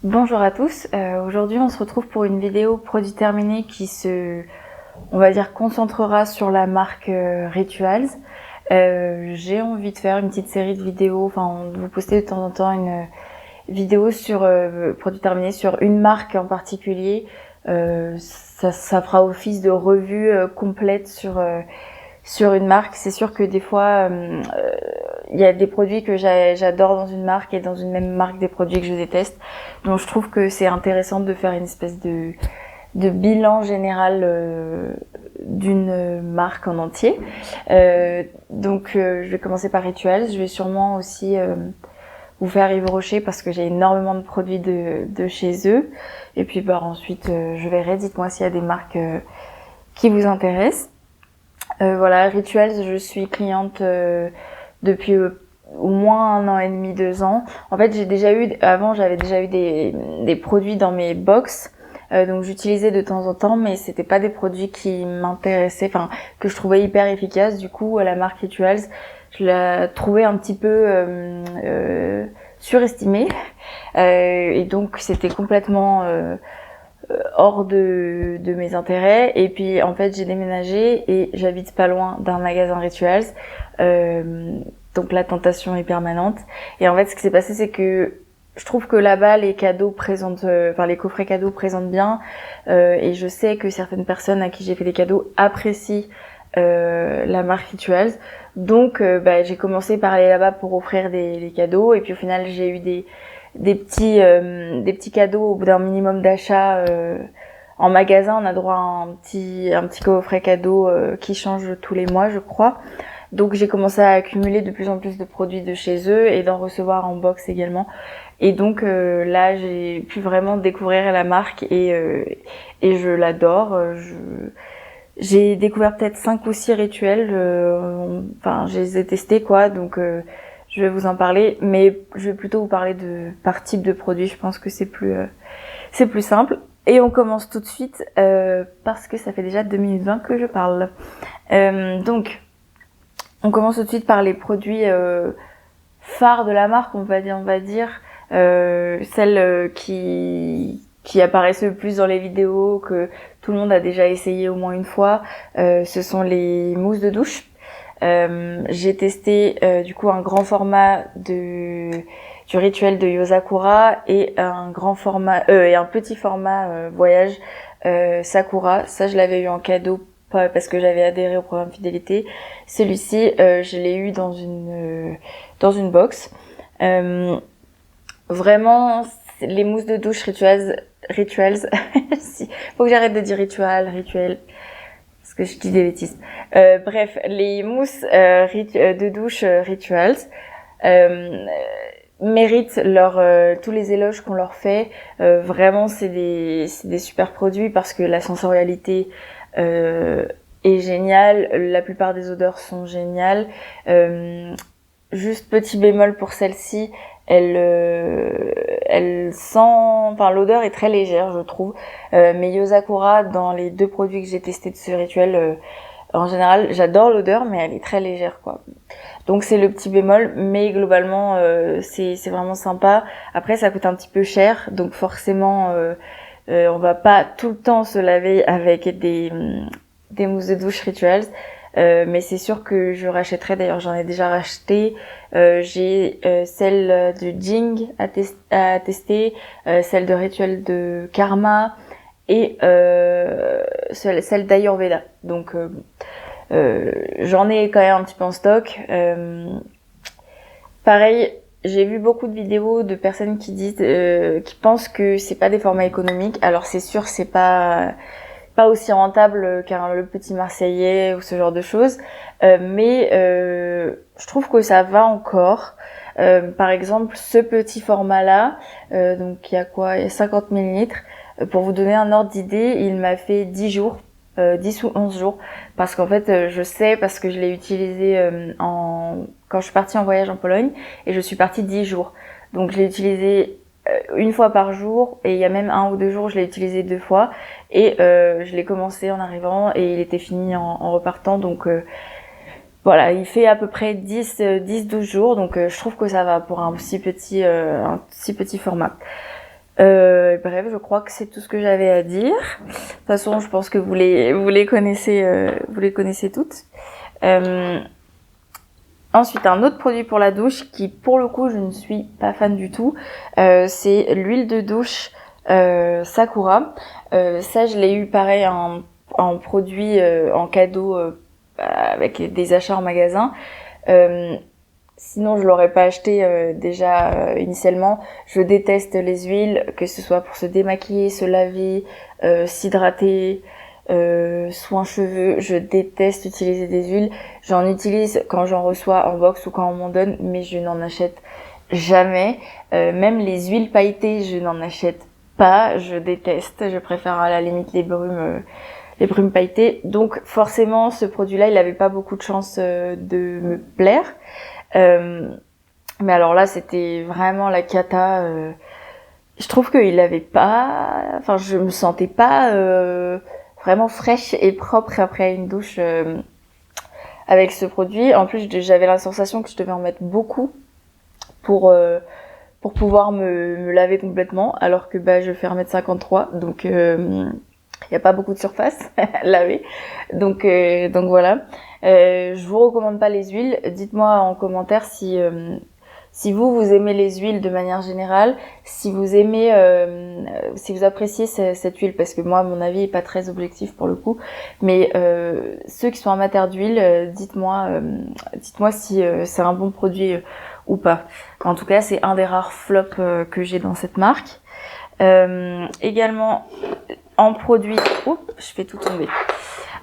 Bonjour à tous, aujourd'hui on se retrouve pour une vidéo produit terminé qui on va dire, concentrera sur la marque Rituals. J'ai envie de faire une petite série de vidéos, de vous poster de temps en temps une vidéo sur produit terminé sur une marque en particulier. Ça fera office de revue complète sur une marque. C'est sûr que des fois, il y a des produits que j'adore dans une marque et dans une même marque des produits que je déteste. Donc je trouve que c'est intéressant de faire une espèce de bilan général d'une marque en entier. Je vais commencer par Rituals. Je vais sûrement aussi vous faire Yves Rocher parce que j'ai énormément de produits de chez eux. Et puis ensuite, je verrai. Dites-moi s'il y a des marques qui vous intéressent. Voilà, Rituals, je suis cliente depuis au moins 1 an et demi, 2 ans. En fait, j'avais déjà eu des produits dans mes box, donc j'utilisais de temps en temps, mais c'était pas des produits qui m'intéressaient, que je trouvais hyper efficaces. Du coup, la marque Rituals, je la trouvais un petit peu surestimée, et donc c'était complètement hors de mes intérêts. Et puis en fait j'ai déménagé et j'habite pas loin d'un magasin Rituals, donc la tentation est permanente. Et en fait ce qui s'est passé, c'est que je trouve que là-bas les cadeaux les coffrets cadeaux présentent bien, et je sais que certaines personnes à qui j'ai fait des cadeaux apprécient la marque Rituals. Donc j'ai commencé par aller là-bas pour offrir des cadeaux, et puis au final j'ai eu des petits cadeaux au bout d'un minimum d'achat. En magasin, on a droit à un petit coffret cadeau qui change tous les mois, je crois. Donc j'ai commencé à accumuler de plus en plus de produits de chez eux et d'en recevoir en box également. Et donc là, j'ai pu vraiment découvrir la marque et je l'adore. J'ai découvert peut-être 5 ou 6 rituels. Je les ai testés quoi, donc je vais vous en parler, mais je vais plutôt vous parler par type de produit. Je pense que c'est plus simple. Et on commence tout de suite parce que ça fait déjà 2 minutes 20 que je parle. Donc, on commence tout de suite par les produits phares de la marque, on va dire celles qui apparaissent le plus dans les vidéos, que tout le monde a déjà essayé au moins une fois. Ce sont les mousses de douche. J'ai testé du coup un grand format du rituel de Yosakura et un petit format voyage Sakura. Ça, je l'avais eu en cadeau parce que j'avais adhéré au programme fidélité. Celui-ci, je l'ai eu dans une box. Vraiment, les mousses de douche rituals. Faut que j'arrête de dire rituel. Parce que je dis des bêtises. Bref, les mousses de douche Rituals méritent tous les éloges qu'on leur fait. Vraiment, c'est des super produits parce que la sensorialité est géniale. La plupart des odeurs sont géniales. Juste petit bémol pour celle-ci, elle sent, l'odeur est très légère, je trouve. Mais Yosakura, dans les 2 produits que j'ai testés de ce rituel, en général, j'adore l'odeur, mais elle est très légère, quoi. Donc c'est le petit bémol, mais globalement, c'est vraiment sympa. Après, ça coûte un petit peu cher, donc forcément, on va pas tout le temps se laver avec des mousses de douche Rituals. Mais c'est sûr que je rachèterai, d'ailleurs j'en ai déjà racheté. J'ai celle de Jing à tester, celle de Rituel de Karma et celle d'Ayurveda. Donc j'en ai quand même un petit peu en stock. Pareil, j'ai vu beaucoup de vidéos de personnes qui pensent que c'est pas des formats économiques. Alors c'est sûr, c'est pas aussi rentable qu'un Le Petit Marseillais ou ce genre de choses, mais je trouve que ça va encore. Par exemple, ce petit format-là, donc il y a 50 millilitres. Pour vous donner un ordre d'idée, il m'a fait 10 jours, 10 ou 11 jours, parce qu'en fait, je sais, parce que je l'ai utilisé quand je suis partie en voyage en Pologne, et je suis partie 10 jours. Donc je l'ai utilisé une fois par jour, et il y a même 1 ou 2 jours je l'ai utilisé 2 fois, et je l'ai commencé en arrivant et il était fini en repartant. Donc voilà, il fait à peu près 10-12 jours, donc je trouve que ça va pour un si petit format. Bref, je crois que c'est tout ce que j'avais à dire. De toute façon, je pense que vous les connaissez toutes. Ensuite, un autre produit pour la douche qui, pour le coup, je ne suis pas fan du tout, c'est l'huile de douche Sakura. Ça, je l'ai eu pareil en produit en cadeau avec des achats en magasin. Sinon, je l'aurais pas acheté déjà initialement. Je déteste les huiles, que ce soit pour se démaquiller, se laver, s'hydrater, soins cheveux. Je déteste utiliser des huiles. J'en utilise quand j'en reçois en box ou quand on m'en donne, mais je n'en achète jamais. Même les huiles pailletées, je n'en achète pas. Je déteste. Je préfère à la limite les brumes pailletées. Donc forcément, ce produit-là, il avait pas beaucoup de chance de me plaire. Mais alors là, c'était vraiment la cata. Je trouve qu'il avait pas, enfin, je me sentais pas vraiment fraîche et propre après une douche avec ce produit. En plus, j'avais la sensation que je devais en mettre beaucoup pour pouvoir me laver complètement, alors que je fais 1m53, donc il n'y a pas beaucoup de surface à laver. Donc voilà. Je vous recommande pas les huiles. Dites-moi en commentaire si vous aimez les huiles de manière générale, si vous aimez, si vous appréciez cette huile, parce que moi, à mon avis, est pas très objectif pour le coup. Mais ceux qui sont amateurs d'huile, dites-moi si c'est un bon produit ou pas. En tout cas, c'est un des rares flops que j'ai dans cette marque. Également, en produit, je fais tout tomber.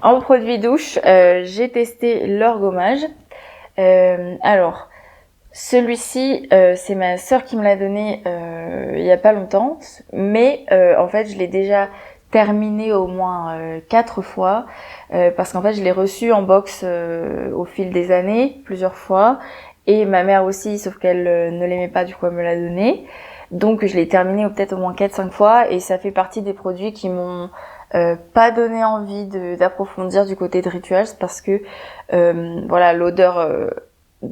En produit douche, j'ai testé leur gommage. Alors, celui-ci, c'est ma sœur qui me l'a donné il y a pas longtemps, mais en fait, je l'ai déjà terminé au moins 4 fois, parce qu'en fait, je l'ai reçu en box au fil des années, plusieurs fois, et ma mère aussi, sauf qu'elle ne l'aimait pas, du coup, elle me l'a donné. Donc, je l'ai terminé peut-être au moins 4-5 fois, et ça fait partie des produits qui m'ont pas donné envie d'approfondir du côté de Rituals, parce que voilà, l'odeur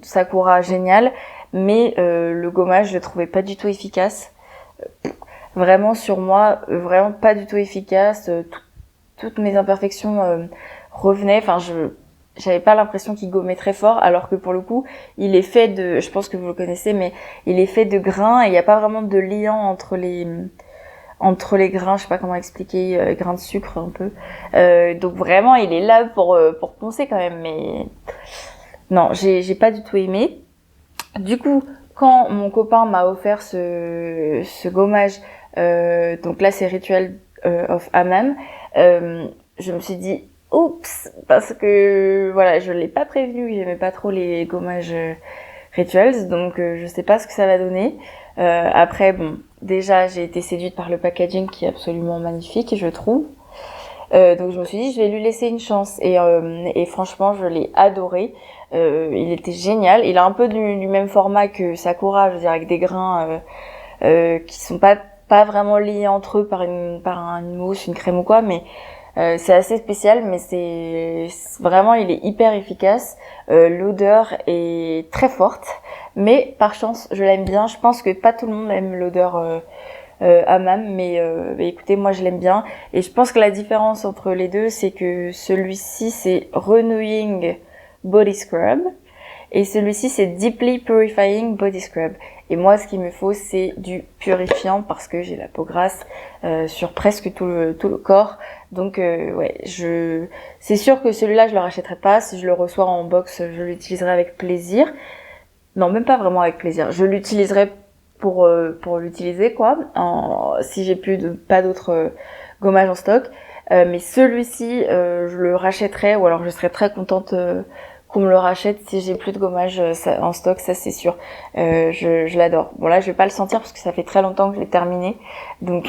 Sakura génial, mais le gommage je le trouvais pas du tout efficace. Vraiment sur moi, vraiment pas du tout efficace. Toutes mes imperfections revenaient. Enfin, j'avais pas l'impression qu'il gommait très fort, alors que pour le coup, il est fait de, je pense que vous le connaissez, mais il est fait de grains et il n'y a pas vraiment de liant entre les grains, je sais pas comment expliquer, grains de sucre un peu. Donc vraiment, il est là pour poncer quand même, mais non, j'ai pas du tout aimé. Du coup, quand mon copain m'a offert ce gommage, donc là c'est Ritual of Hammam, je me suis dit oups, parce que voilà, je l'ai pas prévenu que j'aimais pas trop les gommages Rituals, donc je sais pas ce que ça va donner. Après bon, déjà j'ai été séduite par le packaging qui est absolument magnifique, je trouve. Donc je me suis dit je vais lui laisser une chance et franchement je l'ai adoré. Il était génial. Il a un peu du même format que Sakura, je veux dire avec des grains qui sont pas vraiment liés entre eux par une mousse, une crème ou quoi, mais c'est assez spécial, mais c'est vraiment, il est hyper efficace. L'odeur est très forte, mais par chance je l'aime bien. Je pense que pas tout le monde aime l'odeur Hammam, mais écoutez, moi je l'aime bien, et je pense que la différence entre les deux, c'est que celui-ci c'est Renewing Body Scrub et celui-ci c'est Deeply Purifying Body Scrub. Et moi, ce qu'il me faut, c'est du purifiant, parce que j'ai la peau grasse sur presque tout le corps. Donc ouais, c'est sûr que celui-là je le rachèterai pas. Si je le reçois en box, je l'utiliserai avec plaisir. Non, même pas vraiment avec plaisir. Je l'utiliserai pour l'utiliser quoi, si j'ai pas d'autres gommages en stock. Mais celui-ci, je le rachèterai, ou alors je serais très contente qu'on me le rachète si j'ai plus de gommage en stock, ça c'est sûr. Je l'adore. Bon là, je vais pas le sentir parce que ça fait très longtemps que je l'ai terminé, donc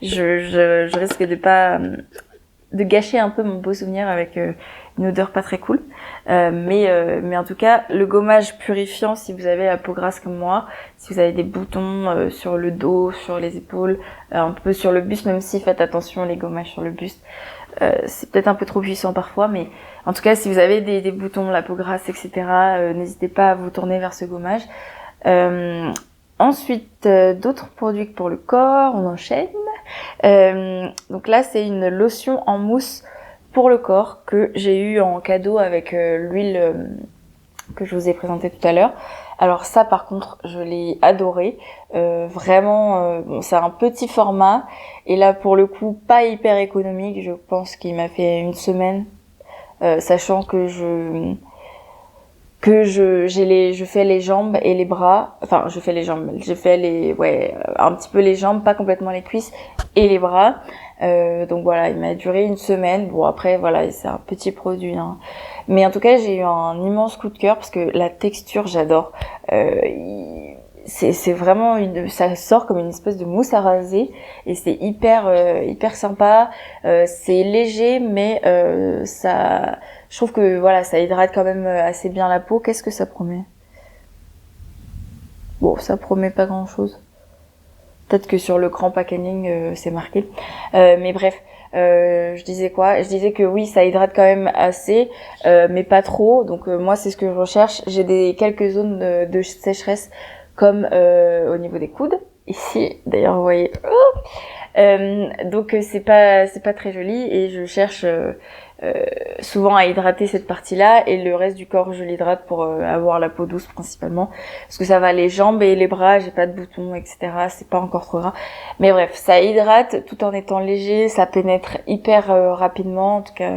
je risque de gâcher un peu mon beau souvenir avec une odeur pas très cool. Mais en tout cas, le gommage purifiant, si vous avez la peau grasse comme moi, si vous avez des boutons sur le dos, sur les épaules, un peu sur le buste, même si faites attention, les gommages sur le buste, c'est peut-être un peu trop puissant parfois, mais en tout cas, si vous avez des boutons, la peau grasse, etc., n'hésitez pas à vous tourner vers ce gommage. Ensuite, d'autres produits pour le corps, on enchaîne. Donc là, c'est une lotion en mousse pour le corps que j'ai eu en cadeau avec l'huile que je vous ai présentée tout à l'heure. Alors ça, par contre, je l'ai adoré. Vraiment, bon, c'est un petit format. Et là, pour le coup, pas hyper économique. Je pense qu'il m'a fait une semaine, sachant que je fais les jambes et les bras, enfin je fais les jambes, un petit peu les jambes, pas complètement les cuisses et les bras. Donc voilà, il m'a duré une semaine. Bon après voilà, c'est un petit produit, hein. Mais en tout cas j'ai eu un immense coup de cœur parce que la texture j'adore. C'est vraiment ça sort comme une espèce de mousse à raser et c'est hyper sympa. C'est léger mais je trouve que voilà, ça hydrate quand même assez bien la peau. Qu'est-ce que ça promet? Bon, ça promet pas grand-chose. Peut-être que sur le grand packaging c'est marqué. Mais bref, je disais quoi? Je disais que oui, ça hydrate quand même assez, mais pas trop. Donc moi, c'est ce que je recherche. J'ai quelques zones de sécheresse, comme au niveau des coudes. Ici, d'ailleurs, vous voyez. Donc c'est pas très joli et je cherche souvent à hydrater cette partie-là et le reste du corps je l'hydrate pour avoir la peau douce principalement parce que ça va les jambes et les bras, j'ai pas de boutons, etc. C'est pas encore trop gras, mais bref, ça hydrate tout en étant léger, ça pénètre hyper rapidement. En tout cas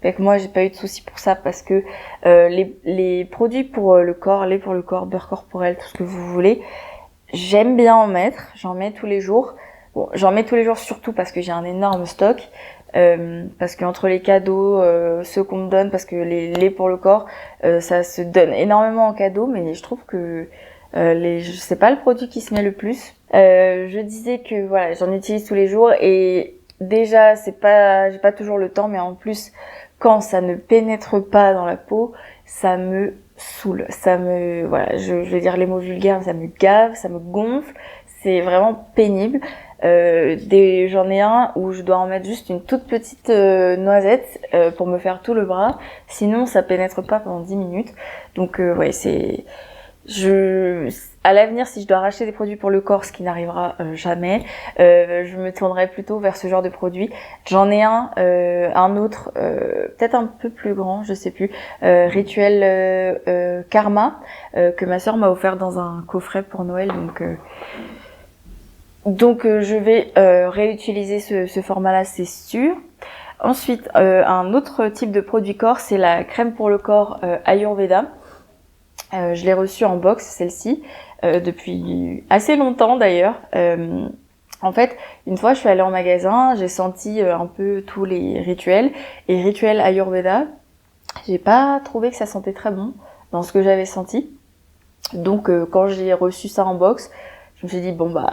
avec moi j'ai pas eu de soucis pour ça parce que les produits pour le corps, lait pour le corps, beurre corporel, tout ce que vous voulez, j'aime bien en mettre, j'en mets tous les jours. Bon, j'en mets tous les jours surtout parce que j'ai un énorme stock. Parce que entre les cadeaux, ceux qu'on me donne, parce que les laits pour le corps, ça se donne énormément en cadeau, mais je trouve que c'est pas le produit qui se met le plus. Je disais que voilà, j'en utilise tous les jours et déjà j'ai pas toujours le temps, mais en plus quand ça ne pénètre pas dans la peau, ça me saoule, voilà, je vais dire les mots vulgaires, ça me gave, ça me gonfle, c'est vraiment pénible. J'en ai un où je dois en mettre juste une toute petite noisette pour me faire tout le bras, sinon ça pénètre pas pendant 10 minutes. Donc ouais, à l'avenir, si je dois racheter des produits pour le corps, ce qui n'arrivera jamais, je me tournerai plutôt vers ce genre de produit. J'en ai un autre, peut-être un peu plus grand, je sais plus, Rituel Karma, que ma sœur m'a offert dans un coffret pour Noël, donc je vais réutiliser ce format-là, c'est sûr. Ensuite, un autre type de produit corps, c'est la crème pour le corps Ayurveda. Je l'ai reçue en box, celle-ci, depuis assez longtemps d'ailleurs. En fait, une fois, je suis allée en magasin, j'ai senti un peu tous les rituels. Et rituel Ayurveda, j'ai pas trouvé que ça sentait très bon dans ce que j'avais senti. Donc, quand j'ai reçu ça en box, je me suis dit bon bah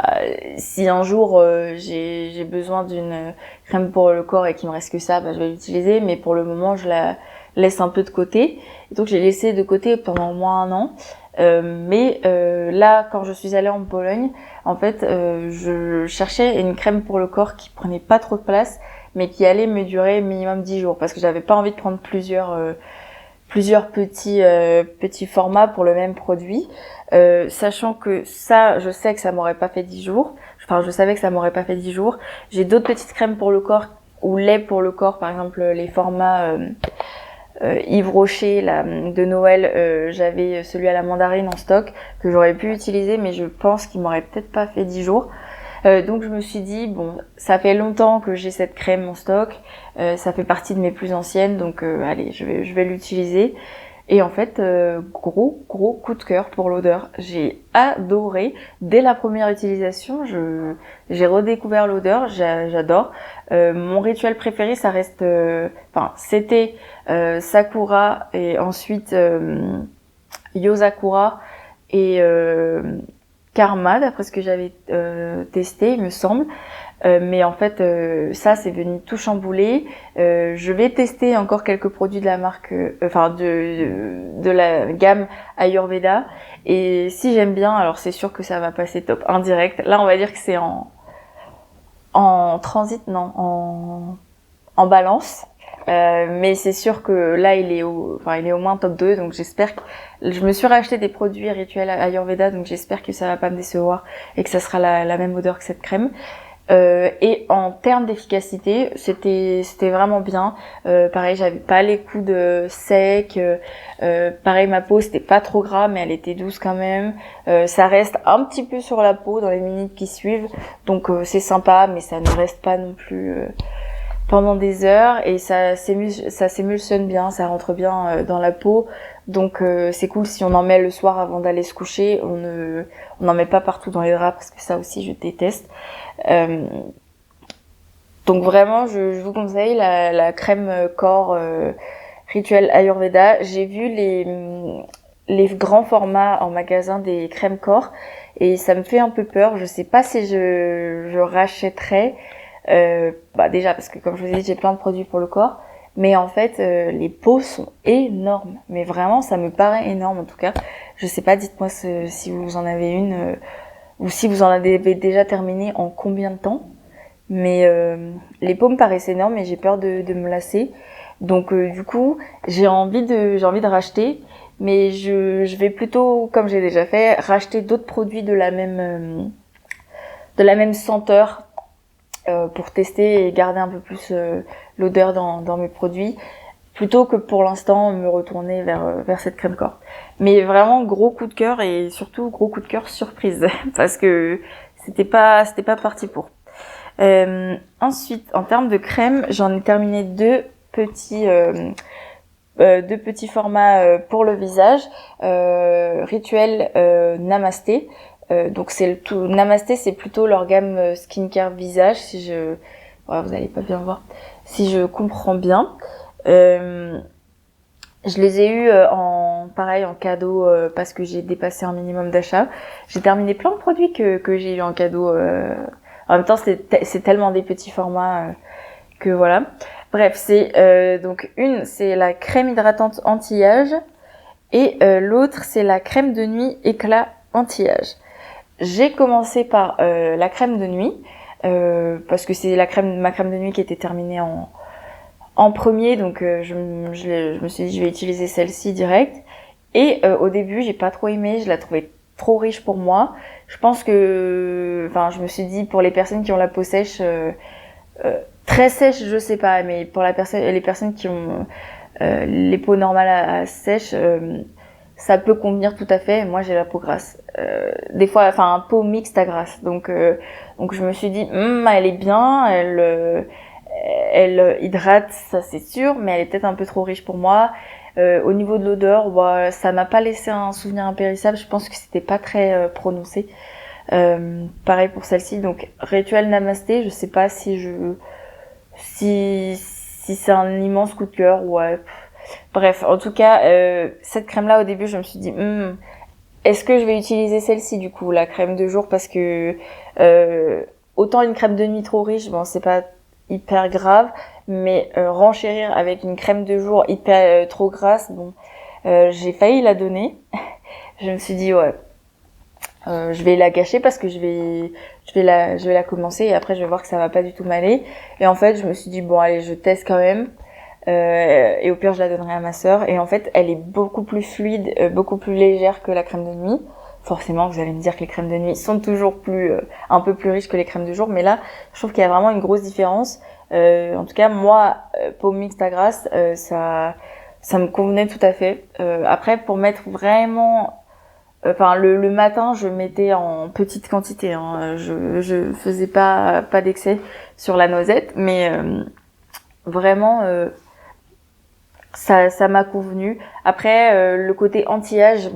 si un jour j'ai besoin d'une crème pour le corps et qu'il me reste que ça, bah je vais l'utiliser, mais pour le moment je la laisse un peu de côté. Et donc j'ai laissé de côté pendant au moins 1 an. Mais là quand je suis allée en Pologne, en fait je cherchais une crème pour le corps qui prenait pas trop de place mais qui allait me durer minimum 10 jours parce que j'avais pas envie de prendre plusieurs petits formats pour le même produit, sachant que ça, je sais que ça m'aurait pas fait 10 jours. Enfin, je savais que ça m'aurait pas fait 10 jours. J'ai d'autres petites crèmes pour le corps ou lait pour le corps, par exemple les formats Yves Rocher là, de Noël. J'avais celui à la mandarine en stock que j'aurais pu utiliser, mais je pense qu'il m'aurait peut-être pas fait 10 jours. Donc je me suis dit bon, ça fait longtemps que j'ai cette crème en stock, ça fait partie de mes plus anciennes, donc allez, je vais l'utiliser. Et en fait, gros coup de cœur pour l'odeur. J'ai adoré dès la première utilisation. J'ai redécouvert l'odeur, j'adore. Mon rituel préféré, ça reste, c'était Sakura et ensuite Yosakura et Karma, d'après ce que j'avais testé, il me semble. Mais en fait, ça, c'est venu tout chambouler. Je vais tester encore quelques produits de la marque, de la gamme Ayurveda. Et si j'aime bien, alors c'est sûr que ça va passer top 1 direct. Là, on va dire que c'est en transit, non, en balance. Mais c'est sûr que là, il est au moins top 2, donc je me suis racheté des produits rituels Ayurveda, donc j'espère que ça va pas me décevoir et que ça sera la même odeur que cette crème. Et en termes d'efficacité, c'était vraiment bien. Pareil, j'avais pas les coudes secs. Pareil, ma peau c'était pas trop gras, mais elle était douce quand même. Ça reste un petit peu sur la peau dans les minutes qui suivent, donc c'est sympa, mais ça ne reste pas non plus pendant des heures. Et ça s'émulsionne bien, ça rentre bien dans la peau. Donc c'est cool si on en met le soir avant d'aller se coucher. On n'en met pas partout dans les draps parce que ça aussi je déteste. Donc vraiment je vous conseille la crème corps Rituel Ayurveda. J'ai vu les grands formats en magasin des crèmes corps et ça me fait un peu peur. Je sais pas si je rachèterais. Déjà parce que comme je vous ai dit, j'ai plein de produits pour le corps. Mais en fait, les pots sont énormes. Mais vraiment, ça me paraît énorme en tout cas. Je sais pas, dites-moi si vous en avez une ou si vous en avez déjà terminé en combien de temps. Mais les pots me paraissent énormes et j'ai peur de me lasser. Donc du coup, j'ai envie de racheter. Mais je vais plutôt, comme j'ai déjà fait, racheter d'autres produits de la même senteur. Pour tester et garder un peu plus l'odeur dans mes produits, plutôt que pour l'instant me retourner vers cette crème corps. Mais vraiment gros coup de cœur et surtout gros coup de cœur surprise parce que c'était pas parti pour. Ensuite, en termes de crème, j'en ai terminé deux petits formats pour le visage. Rituel Namasté. Donc Namasté, c'est plutôt leur gamme skincare visage, vous allez pas bien voir, si je comprends bien. Je les ai eus en cadeau parce que j'ai dépassé un minimum d'achat. J'ai terminé plein de produits que j'ai eu en cadeau. En même temps, c'est tellement des petits formats que voilà. Bref, donc une, c'est la crème hydratante anti-âge et l'autre, c'est la crème de nuit éclat anti-âge. J'ai commencé par la crème de nuit parce que c'est ma crème de nuit qui était terminée en premier, donc je me suis dit je vais utiliser celle-ci direct. Et au début j'ai pas trop aimé, je la trouvais trop riche pour moi. Je pense que, je me suis dit pour les personnes qui ont la peau sèche, très sèche je sais pas, mais pour les personnes qui ont les peaux normales à sèche, ça peut convenir tout à fait. Moi, j'ai la peau grasse. Des fois, un peau mixte à grasse. Donc je me suis dit, elle est bien, elle hydrate, ça c'est sûr, mais elle est peut-être un peu trop riche pour moi. Au niveau de l'odeur, ça m'a pas laissé un souvenir impérissable. Je pense que c'était pas très prononcé. Pareil pour celle-ci. Donc, Rituel Namasté, je sais pas si c'est un immense coup de cœur. Ouais. Bref, en tout cas, cette crème-là, au début, je me suis dit, est-ce que je vais utiliser celle-ci, du coup, la crème de jour, parce que autant une crème de nuit trop riche, c'est pas hyper grave, mais renchérir avec une crème de jour hyper trop grasse, j'ai failli la donner. Je me suis dit, ouais, je vais la gâcher parce que je vais la commencer et après je vais voir que ça va pas du tout m'aller. Et en fait, je me suis dit, bon, allez, je teste quand même. Et au pire je la donnerai à ma sœur et en fait elle est beaucoup plus fluide, beaucoup plus légère que la crème de nuit. Forcément vous allez me dire que les crèmes de nuit sont toujours un peu plus riches que les crèmes de jour, mais là je trouve qu'il y a vraiment une grosse différence. En tout cas moi, peau mixte à grasse, ça me convenait tout à fait. Après pour mettre vraiment le matin je mettais en petite quantité, hein. Je faisais pas d'excès sur la noisette, mais vraiment ça m'a convenu. Après, le anti-âge,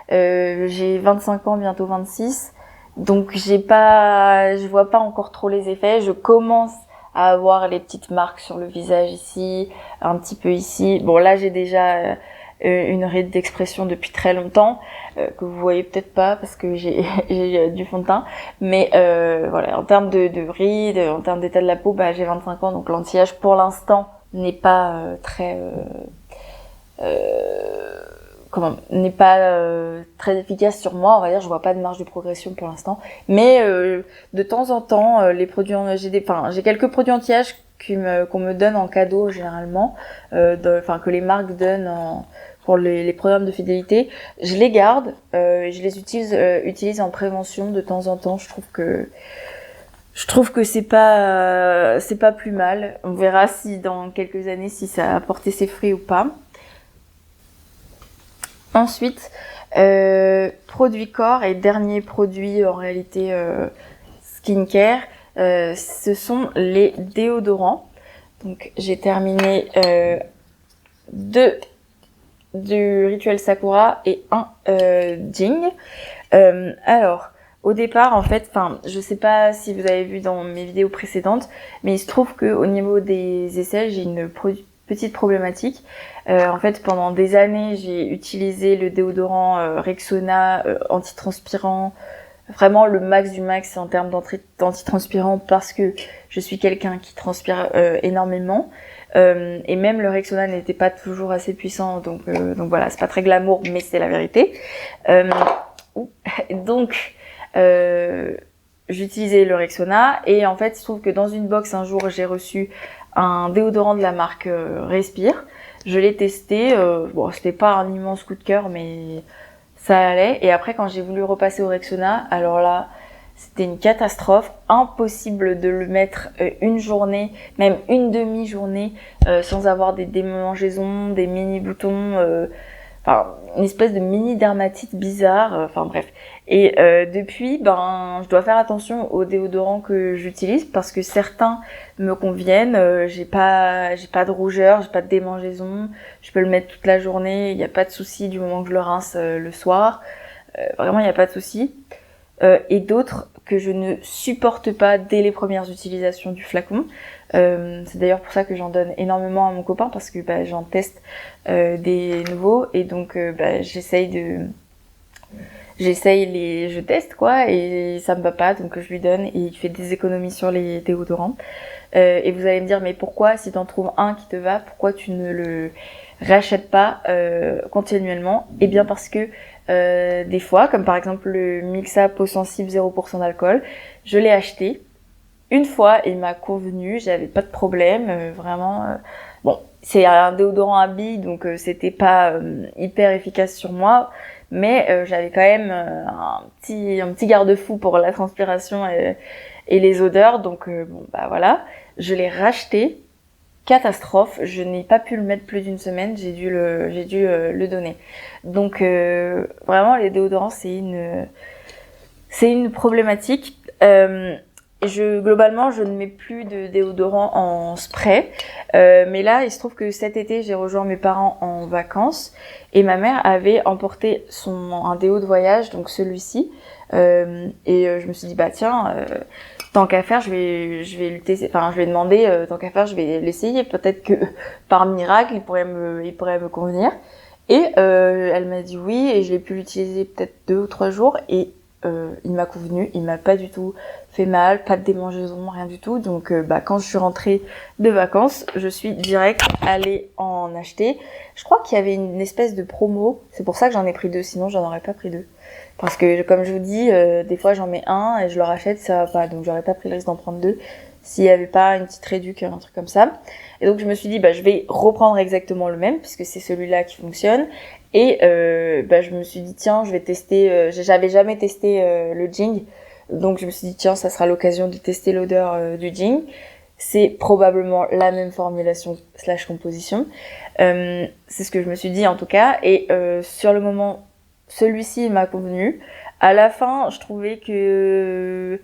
j'ai 25 ans, bientôt 26, donc je vois pas encore trop les effets. Je commence à avoir les petites marques sur le visage ici, un petit peu ici. Bon, là, j'ai déjà une ride d'expression depuis très longtemps, que vous voyez peut-être pas parce que j'ai du fond de teint. Mais voilà, en termes de ride, en termes d'état de la peau, j'ai 25 ans, donc l'anti-âge pour l'instant n'est pas très n'est pas très efficace sur moi, on va dire. Je vois pas de marge de progression pour l'instant, mais de temps en temps, les produits, j'ai quelques produits anti-âge qu'on me donne en cadeau généralement, que les marques donnent pour les programmes de fidélité. Je les garde, je les utilise en prévention de temps en temps. Je trouve que c'est pas plus mal. On verra si dans quelques années si ça a porté ses fruits ou pas. Ensuite, produit corps et dernier produit en réalité skincare, ce sont les déodorants. Donc j'ai terminé deux du Rituel Sakura et un Jing. Alors au départ, en fait, je sais pas si vous avez vu dans mes vidéos précédentes, mais il se trouve que au niveau des aisselles, j'ai une petite problématique. En fait, pendant des années, j'ai utilisé le déodorant Rexona antitranspirant, vraiment le max du max en termes d'antitranspirant parce que je suis quelqu'un qui transpire énormément. Et même le Rexona n'était pas toujours assez puissant, donc voilà, c'est pas très glamour, mais c'est la vérité. Donc j'utilisais le Rexona et en fait il se trouve que dans une box un jour j'ai reçu un déodorant de la marque Respire. Je l'ai testé, c'était pas un immense coup de cœur mais ça allait, et après quand j'ai voulu repasser au Rexona, alors là c'était une catastrophe, impossible de le mettre une journée, même une demi-journée sans avoir des démangeaisons, des mini boutons, une espèce de mini dermatite bizarre, bref. Et depuis, je dois faire attention aux déodorants que j'utilise parce que certains me conviennent. J'ai pas de rougeur, j'ai pas de démangeaison. Je peux le mettre toute la journée, il y a pas de souci du moment que je le rince le soir. Vraiment, il y a pas de souci. Et d'autres que je ne supporte pas dès les premières utilisations du flacon. C'est d'ailleurs pour ça que j'en donne énormément à mon copain parce que j'en teste des nouveaux et donc je teste quoi et ça me va pas, donc je lui donne et il fait des économies sur les déodorants. Et vous allez me dire mais pourquoi, si t'en trouves un qui te va, pourquoi tu ne le rachètes pas continuellement? Et bien parce que des fois, comme par exemple le Mixa peau sensible 0% d'alcool, je l'ai acheté une fois et il m'a convenu, j'avais pas de problème, vraiment. Bon, c'est un déodorant à billes, donc c'était pas hyper efficace sur moi, mais j'avais quand même un petit garde-fou pour la transpiration et les odeurs, donc voilà. Je l'ai racheté, catastrophe, je n'ai pas pu le mettre plus d'une semaine, j'ai dû le donner. Donc vraiment les déodorants c'est une problématique. Globalement, je ne mets plus de déodorant en spray. Mais là, il se trouve que cet été, j'ai rejoint mes parents en vacances et ma mère avait emporté un déo de voyage, donc celui-ci. Et je me suis dit, tiens, tant qu'à faire, je vais le tester. Je vais demander, tant qu'à faire, je vais l'essayer. Peut-être que par miracle, il pourrait me convenir. Et elle m'a dit oui, et je l'ai pu l'utiliser peut-être 2 ou 3 jours et il m'a convenu, il m'a pas du tout fait mal, pas de démangeaison, rien du tout. Donc quand je suis rentrée de vacances, je suis direct allée en acheter. Je crois qu'il y avait une espèce de promo, c'est pour ça que j'en ai pris 2, sinon j'en aurais pas pris 2. Parce que comme je vous dis, des fois j'en mets un et je le rachète, ça va pas, donc j'aurais pas pris le risque d'en prendre 2 s'il y avait pas une petite réduc, un truc comme ça. Et donc je me suis dit je vais reprendre exactement le même puisque c'est celui-là qui fonctionne. Et je me suis dit tiens, je vais tester, j'avais jamais testé le Jing, donc je me suis dit tiens, ça sera l'occasion de tester l'odeur du Jing. C'est probablement la même formulation / composition, c'est ce que je me suis dit en tout cas. Et sur le moment, celui-ci m'a convenu. À la fin, je trouvais que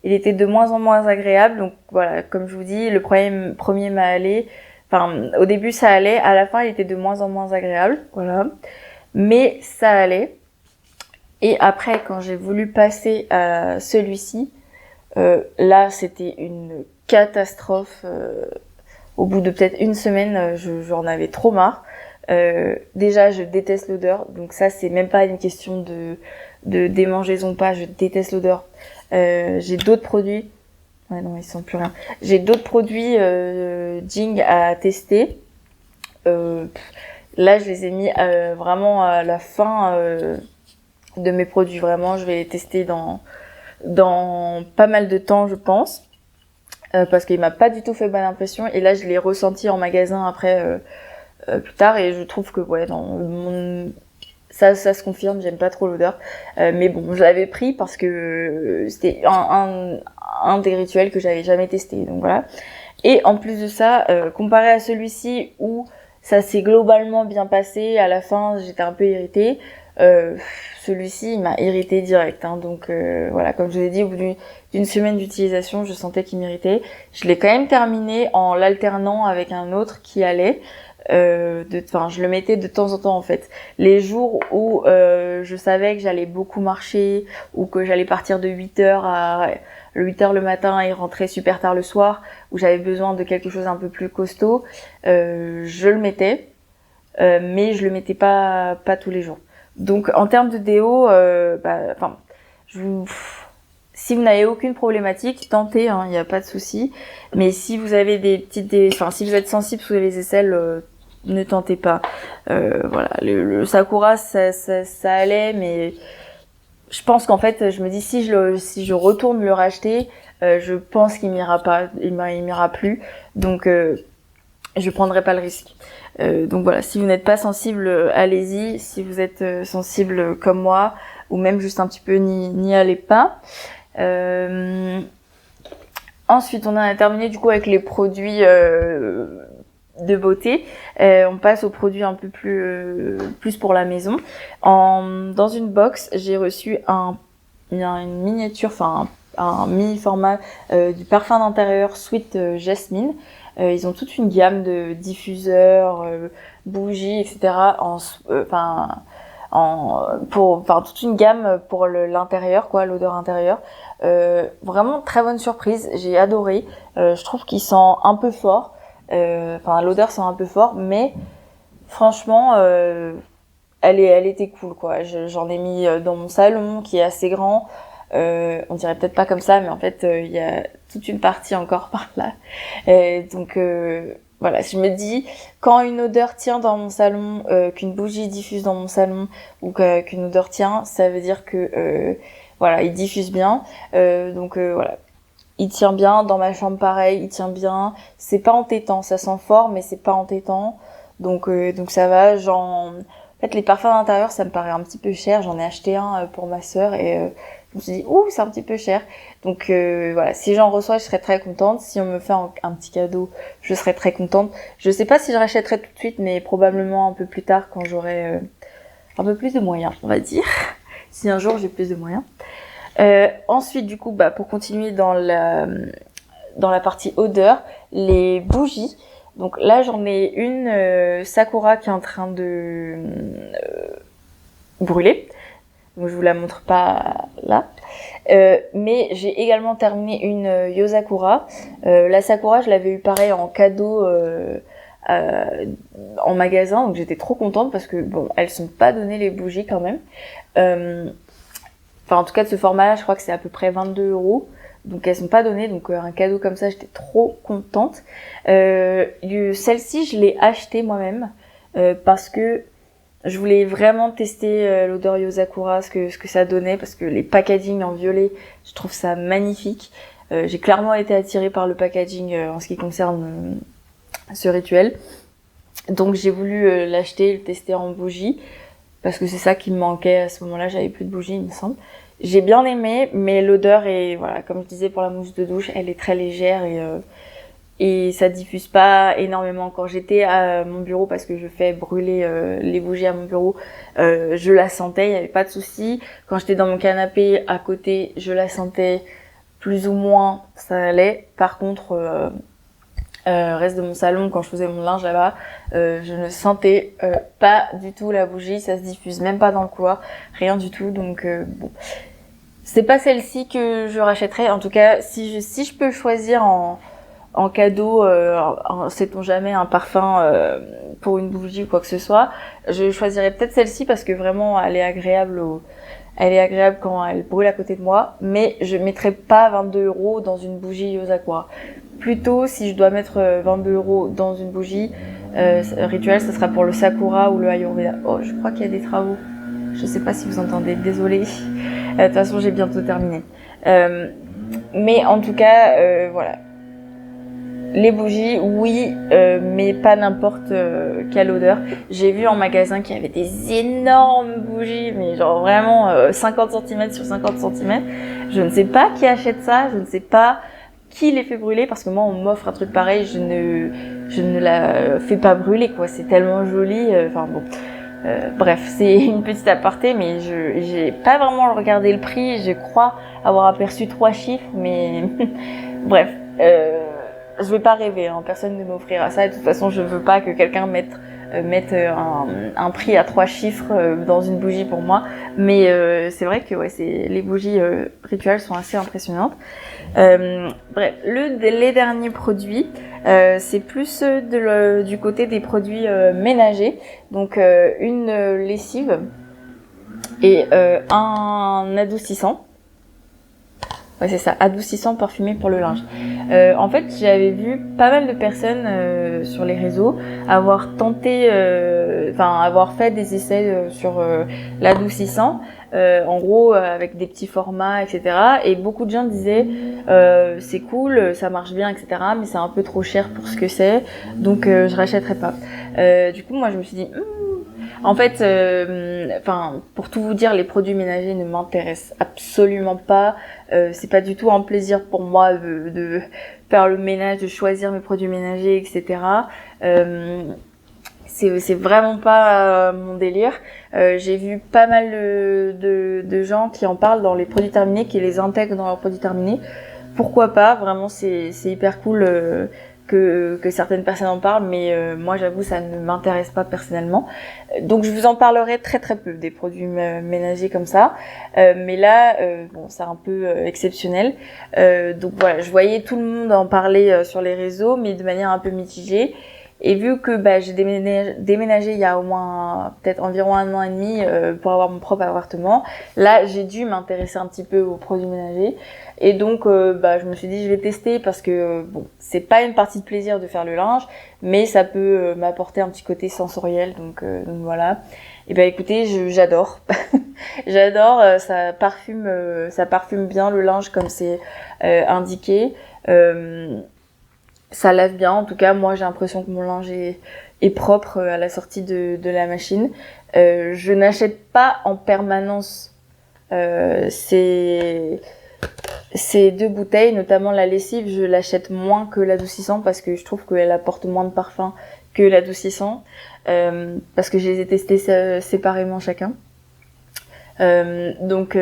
il était de moins en moins agréable, donc voilà, comme je vous dis, le premier m'a allé. Au début ça allait, à la fin il était de moins en moins agréable, voilà. Mais ça allait. Et après, quand j'ai voulu passer à celui-ci, là c'était une catastrophe. Au bout de peut-être une semaine, j'en avais trop marre. Déjà, je déteste l'odeur, donc ça c'est même pas une question de démangeaison pas, je déteste l'odeur. J'ai d'autres produits. Ouais, non, ils sentent plus rien. J'ai d'autres produits Jing à tester. Là, je les ai mis vraiment à la fin de mes produits. Vraiment, je vais les tester dans pas mal de temps, je pense. Parce qu'il m'a pas du tout fait bonne impression. Et là, je l'ai ressenti en magasin après plus tard. Et je trouve que ouais, ça se confirme. J'aime pas trop l'odeur. Mais bon, je l'avais pris parce que c'était un des rituels que j'avais jamais testé. Donc voilà. Et en plus de ça, comparé à celui-ci où ça s'est globalement bien passé, à la fin j'étais un peu irritée, celui-ci il m'a irritée direct. Hein, donc voilà, comme je vous ai dit, au bout d'une semaine d'utilisation, je sentais qu'il m'irritait. Je l'ai quand même terminé en l'alternant avec un autre qui allait. Je le mettais de temps en temps en fait. Les jours où je savais que j'allais beaucoup marcher ou que j'allais partir de 8h à 8h le matin et rentrer super tard le soir, où j'avais besoin de quelque chose un peu plus costaud, je le mettais, mais je le mettais pas tous les jours. Donc en termes de déo, si vous n'avez aucune problématique, tentez, il n'y a pas de souci. Mais si vous avez si vous êtes sensible sous les aisselles, ne tentez pas. Voilà, le Sakura, ça allait, mais je pense qu'en fait, je me dis si je retourne le racheter, je pense qu'il m'ira pas, il m'ira plus. Donc je prendrai pas le risque. Donc voilà, si vous n'êtes pas sensible, allez-y. Si vous êtes sensible comme moi, ou même juste un petit peu, n'y allez pas. Ensuite, on a terminé du coup avec les produits de beauté. On passe aux produits un peu plus pour la maison. Dans une box, j'ai reçu une miniature, un mini format du parfum d'intérieur Sweet Jasmine. Ils ont toute une gamme de diffuseurs, bougies, etc. Toute une gamme pour l'intérieur, quoi, l'odeur intérieure. Vraiment très bonne surprise, j'ai adoré. Je trouve qu'il sent un peu fort. L'odeur sent un peu fort, mais franchement, elle était cool, quoi. J'en ai mis dans mon salon qui est assez grand. On dirait peut-être pas comme ça, mais en fait, il y a toute une partie encore par là. Voilà, je me dis, quand une odeur tient dans mon salon, qu'une bougie diffuse dans mon salon, ou qu'une odeur tient, ça veut dire que voilà, il diffuse bien. Voilà, il tient bien. Dans ma chambre, pareil, il tient bien. C'est pas entêtant, ça sent fort, mais c'est pas entêtant. Donc ça va. En fait, les parfums d'intérieur, ça me paraît un petit peu cher. J'en ai acheté un pour ma sœur et je me suis dit, ouh, c'est un petit peu cher. Donc voilà, si j'en reçois, je serais très contente. Si on me fait un petit cadeau, je serais très contente. Je sais pas si je rachèterai tout de suite, mais probablement un peu plus tard quand j'aurai un peu plus de moyens, on va dire. Si un jour j'ai plus de moyens. Ensuite, du coup, pour continuer dans la partie odeur, les bougies. Donc là, j'en ai une Sakura qui est en train de brûler. Donc je vous la montre pas là. Mais j'ai également terminé une Yosakura. La Sakura, je l'avais eu pareil en cadeau en magasin, donc j'étais trop contente parce que bon, elles sont pas données les bougies quand même. En tout cas de ce format-là, je crois que c'est à peu près 22 €. Donc elles sont pas données, donc un cadeau comme ça, j'étais trop contente. Celle-ci, je l'ai achetée moi-même parce que je voulais vraiment tester l'odeur Yosakura, ce que ça donnait, parce que les packaging en violet, je trouve ça magnifique. J'ai clairement été attirée par le packaging en ce qui concerne ce rituel. Donc j'ai voulu l'acheter, le tester en bougie, parce que c'est ça qui me manquait à ce moment-là, j'avais plus de bougies il me semble. J'ai bien aimé, mais l'odeur est, voilà, comme je disais pour la mousse de douche, elle est très légère et ça diffuse pas énormément. Quand j'étais à mon bureau, parce que je fais brûler les bougies à mon bureau, je la sentais, il y avait pas de souci. Quand j'étais dans mon canapé à côté, je la sentais plus ou moins, ça allait. Par contre, reste de mon salon, quand je faisais mon linge là-bas, je ne sentais pas du tout la bougie, ça se diffuse même pas dans le couloir, rien du tout. Donc bon, c'est pas celle-ci que je rachèterai. En tout cas, si je peux choisir en cadeau, sait-on jamais, un parfum pour une bougie ou quoi que ce soit, je choisirais peut-être celle-ci parce que vraiment elle est agréable quand elle brûle à côté de moi, mais je mettrais pas 22 € dans une bougie Yosakura. Plutôt, si je dois mettre 22 € dans une bougie, rituel, ce sera pour le Sakura ou le Ayurveda. Oh, je crois qu'il y a des travaux. Je sais pas si vous entendez, désolée. De toute façon, j'ai bientôt terminé. Mais en tout cas, voilà. Les bougies, oui, mais pas n'importe quelle odeur. J'ai vu en magasin qu'il y avait des énormes bougies, mais genre vraiment 50 cm sur 50 cm. Je ne sais pas qui achète ça, je ne sais pas qui les fait brûler, parce que moi on m'offre un truc pareil, je ne la fais pas brûler, quoi. C'est tellement joli, enfin bon. Bref, c'est une petite aparté, mais j'ai pas vraiment regardé le prix. Je crois avoir aperçu 3 chiffres, mais bref. Je vais pas rêver, hein. Personne ne m'offrira ça. Et de toute façon, je veux pas que quelqu'un mette un prix à 3 chiffres dans une bougie pour moi. Mais c'est vrai que ouais, les bougies rituelles sont assez impressionnantes. Bref, les derniers produits, c'est plus du côté des produits ménagers. Donc une lessive et un adoucissant. Ouais, c'est ça, adoucissant parfumé pour le linge. En fait, j'avais vu pas mal de personnes sur les réseaux avoir tenté, avoir fait des essais sur l'adoucissant, en gros avec des petits formats, etc. Et beaucoup de gens disaient c'est cool, ça marche bien, etc. Mais c'est un peu trop cher pour ce que c'est, donc je rachèterai pas. Du coup, moi, je me suis dit en fait, pour tout vous dire, les produits ménagers ne m'intéressent absolument pas. C'est pas du tout un plaisir pour moi de faire le ménage, de choisir mes produits ménagers, etc. C'est vraiment pas mon délire. J'ai vu pas mal de gens qui en parlent dans les produits terminés, qui les intègrent dans leurs produits terminés. Pourquoi pas? Vraiment, c'est hyper cool que certaines personnes en parlent, mais moi j'avoue ça ne m'intéresse pas personnellement. Donc je vous en parlerai très très peu des produits ménagers comme ça, mais là bon, c'est un peu exceptionnel. Donc voilà, je voyais tout le monde en parler sur les réseaux, mais de manière un peu mitigée. Et vu que j'ai déménagé il y a au moins peut-être environ 1 an et demi pour avoir mon propre appartement, là j'ai dû m'intéresser un petit peu aux produits ménagers. Et donc je me suis dit je vais tester parce que bon, c'est pas une partie de plaisir de faire le linge, mais ça peut m'apporter un petit côté sensoriel, donc voilà. Et écoutez, j'adore. J'adore, ça parfume bien le linge comme c'est indiqué. Ça lave bien, en tout cas moi j'ai l'impression que mon linge est propre à la sortie de la machine. Je n'achète pas en permanence ces 2 bouteilles, notamment la lessive, je l'achète moins que l'adoucissant parce que je trouve qu'elle apporte moins de parfum que l'adoucissant, parce que je les ai testés séparément chacun. Donc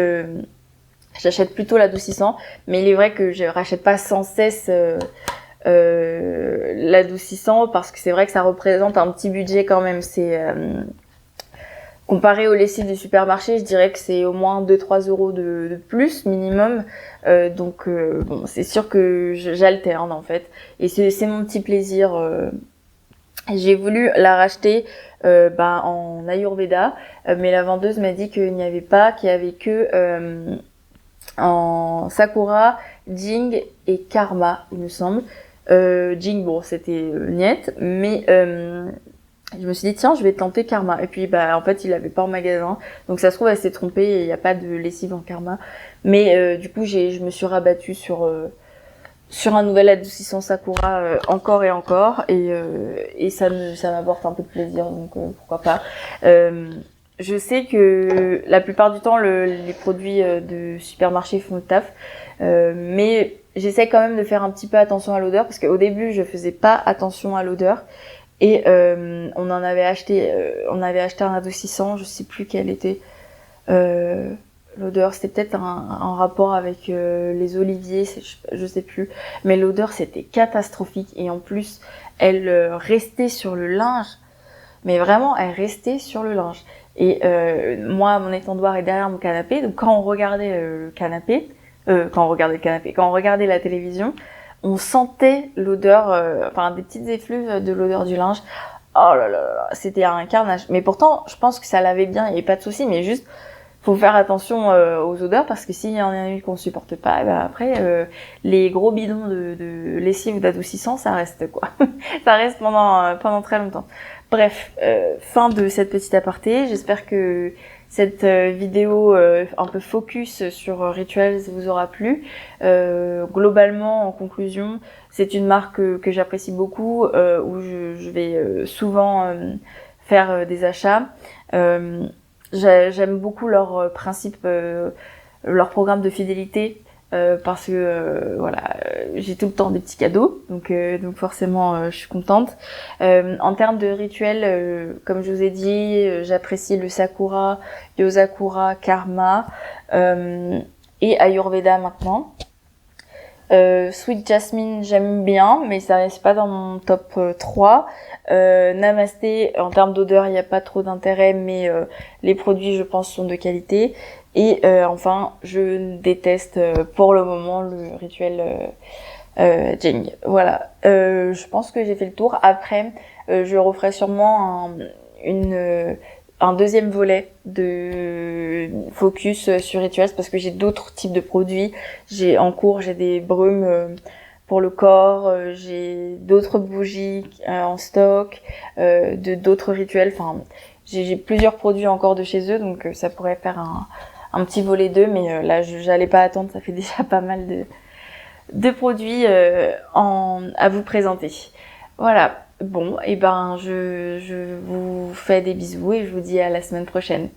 j'achète plutôt l'adoucissant, mais il est vrai que je rachète pas sans cesse l'adoucissant parce que c'est vrai que ça représente un petit budget quand même. C'est comparé aux lessives du supermarché, je dirais que c'est au moins 2-3 euros de plus minimum. Donc bon, c'est sûr que j'alterne en fait, et c'est mon petit plaisir. J'ai voulu la racheter en Ayurveda, mais la vendeuse m'a dit qu'il n'y avait pas, qu'il y avait que en Sakura, Jing et Karma, il me semble. Jing, bon, c'était niet, mais je me suis dit tiens, je vais tenter Karma. Et puis en fait, il l'avait pas en magasin, donc ça se trouve elle s'est trompée et il n'y a pas de lessive en Karma. Mais du coup, je me suis rabattue sur un nouvel adoucissant Sakura encore et encore, et ça m'apporte un peu de plaisir, donc pourquoi pas. Je sais que la plupart du temps les produits de supermarché font le taf, mais j'essaie quand même de faire un petit peu attention à l'odeur, parce qu'au début je faisais pas attention à l'odeur, et on avait acheté un adoucissant, je sais plus quel était l'odeur, c'était peut-être un rapport avec les oliviers, je sais plus, mais l'odeur c'était catastrophique, et en plus elle restait sur le linge, mais vraiment elle restait sur le linge. Et moi, mon étendoir est derrière mon canapé, donc quand on regardait quand on regardait la télévision, on sentait l'odeur, des petites effluves de l'odeur du linge. Oh là là là, c'était un carnage. Mais pourtant, je pense que ça lavait bien, il n'y avait pas de souci, mais juste, faut faire attention aux odeurs parce que s'il y en a une qu'on supporte pas, ben après les gros bidons de lessive ou d'adoucissant, ça reste quoi. Ça reste pendant très longtemps. Bref, fin de cette petite aparté. J'espère que cette vidéo un peu focus sur Rituals vous aura plu. Globalement, en conclusion, c'est une marque que j'apprécie beaucoup, où je vais souvent faire des achats. J'aime beaucoup leur principe, leur programme de fidélité, parce que voilà, j'ai tout le temps des petits cadeaux, donc forcément je suis contente. En termes de rituels, comme je vous ai dit, j'apprécie le Sakura, Yosakura, Karma et Ayurveda maintenant. Sweet Jasmine, j'aime bien, mais ça reste pas dans mon top 3. Namasté, en termes d'odeur, il n'y a pas trop d'intérêt, mais les produits, je pense, sont de qualité. Et enfin, je déteste pour le moment le rituel Jing. Voilà. Je pense que j'ai fait le tour. Après, je referai sûrement un deuxième volet de focus sur Rituals parce que j'ai d'autres types de produits. J'ai des brumes pour le corps, j'ai d'autres bougies en stock, de d'autres rituels. Enfin, j'ai plusieurs produits encore de chez eux, donc ça pourrait faire un petit volet 2, mais là j'allais pas attendre, ça fait déjà pas mal de produits à vous présenter. Voilà. Bon, et ben je vous fais des bisous et je vous dis à la semaine prochaine.